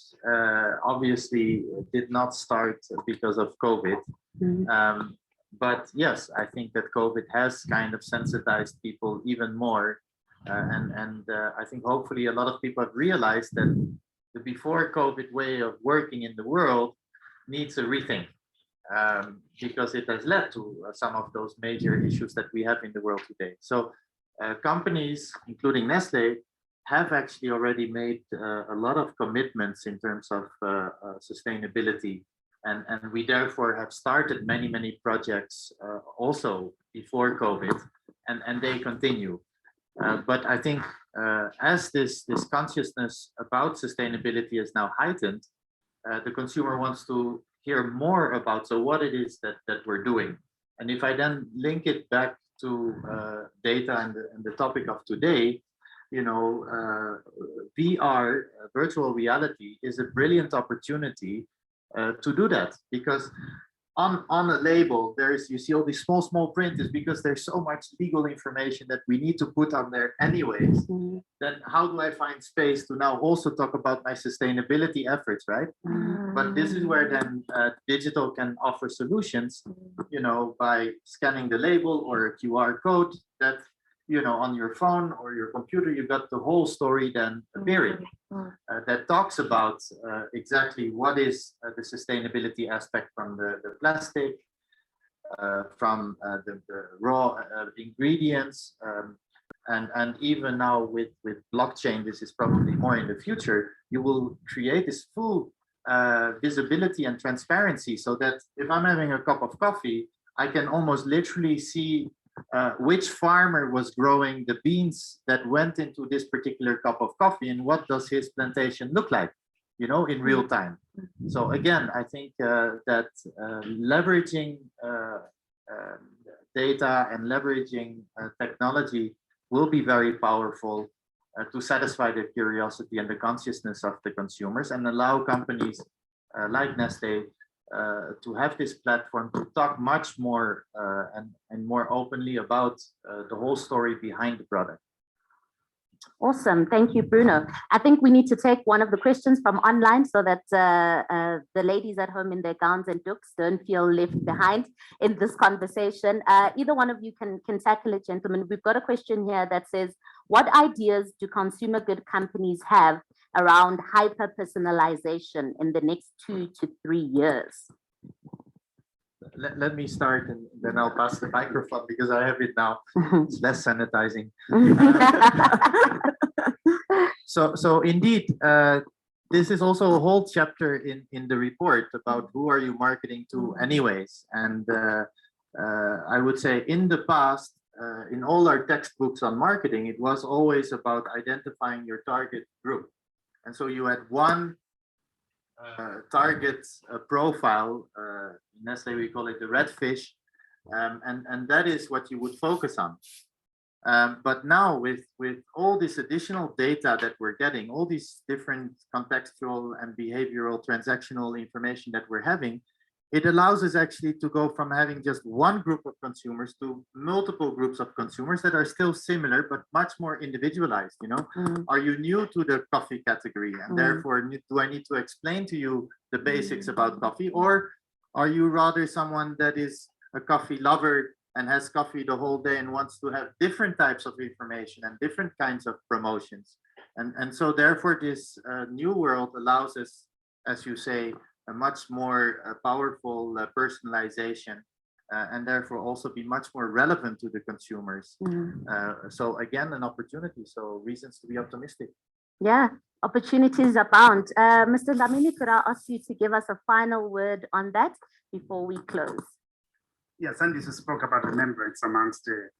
obviously did not start because of COVID. But yes, I think that COVID has kind of sensitized people even more. And I think hopefully a lot of people have realized that the before COVID way of working in the world needs a rethink. Because it has led to some of those major issues that we have in the world today. So companies, including Nestle, have actually already made a lot of commitments in terms of sustainability. And we therefore have started many projects also before COVID, and they continue. But I think as this consciousness about sustainability is now heightened, the consumer wants to hear more about so what it is that we're doing. And if I then link it back to data and the topic of today, you know, VR, virtual reality, is a brilliant opportunity to do that, because on a label, you see all these small print is because there's so much legal information that we need to put on there anyways. Then how do I find space to now also talk about my sustainability efforts, right? But this is where then digital can offer solutions, you know, by scanning the label or a QR code that, you know, on your phone or your computer, you got the whole story then appearing. That talks about exactly what is the sustainability aspect from the plastic, from the raw ingredients, and even now with blockchain, this is probably more in the future, you will create this full visibility and transparency, so that if I'm having a cup of coffee, I can almost literally see which farmer was growing the beans that went into this particular cup of coffee, and what does his plantation look like, you know, in real time. So again, I think that leveraging data and leveraging technology will be very powerful to satisfy the curiosity and the consciousness of the consumers, and allow companies like Nestle to have this platform to talk much more and more openly about the whole story behind the product. Awesome. Thank you, Bruno. I think we need to take one of the questions from online so that the ladies at home in their gowns and dukes don't feel left behind in this conversation. Either one of you can tackle it, gentlemen. We've got a question here that says, what ideas do consumer good companies have around hyper-personalization in the next 2 to 3 years? Let me start, and then I'll pass the microphone because I have it now. It's less sanitizing. So indeed, this is also a whole chapter in the report about who are you marketing to anyways. And I would say in the past, in all our textbooks on marketing, it was always about identifying your target group. And so you had one target profile, in Nestle we call it the red fish, and that is what you would focus on. But now with all this additional data that we're getting, all these different contextual and behavioral transactional information that we're having, it allows us actually to go from having just one group of consumers to multiple groups of consumers that are still similar, but much more individualized, you know? Are you new to the coffee category? And therefore, do I need to explain to you the basics about coffee? Or are you rather someone that is a coffee lover and has coffee the whole day and wants to have different types of information and different kinds of promotions? And so therefore, this new world allows us, as you say, a much more powerful personalization, and therefore also be much more relevant to the consumers. So again, an opportunity, so reasons to be optimistic. Yeah, opportunities abound. Mr. Lamini, could I ask you to give us a final word on that before we close? Yes, Andy spoke about remembrance amongst the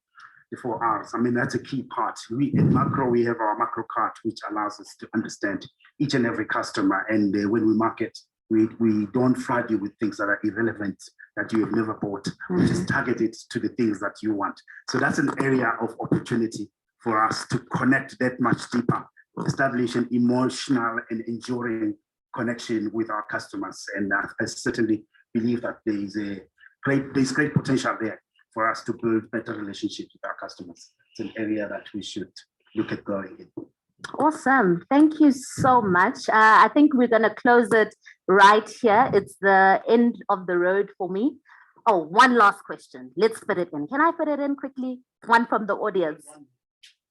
4 R's. I mean, that's a key part. In macro, we have our macro card, which allows us to understand each and every customer. And when we market, we don't flood you with things that are irrelevant, that you have never bought. We just target it to the things that you want. So that's an area of opportunity for us to connect that much deeper, establish an emotional and enduring connection with our customers. And I certainly believe that there's great potential there for us to build better relationships with our customers. It's an area that we should look at going in. Awesome. Thank you so much. I think we're going to close it right here. It's the end of the road for me. Oh, one last question. Let's fit it in. Can I fit it in quickly? One from the audience.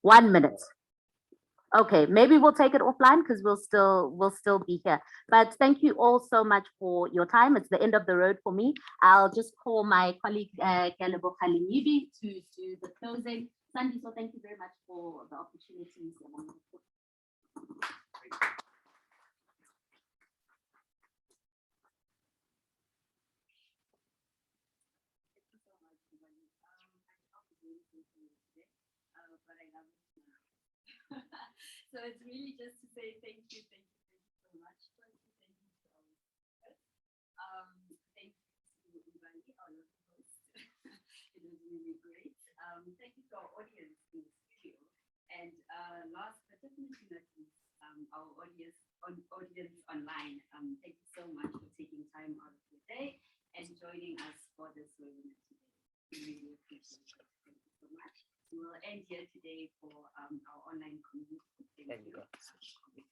1 minute. Okay, maybe we'll take it offline because we'll still be here. But thank you all so much for your time. It's the end of the road for me. I'll just call my colleague Galebo Khalimibi to do the closing. Sandy, so thank you very much for the opportunities. but I love it now. So it's really just to say thank you so much. Firstly, thank you to our speakers. Thank you to Ubali, our local host. It was really great. Thank you to our audience in the studio. And last but definitely not least, our audience online. Thank you so much for taking time out of your day and joining us for this webinar today. We really appreciate it. Thank you so much. We will end here today for our online community. Thank you.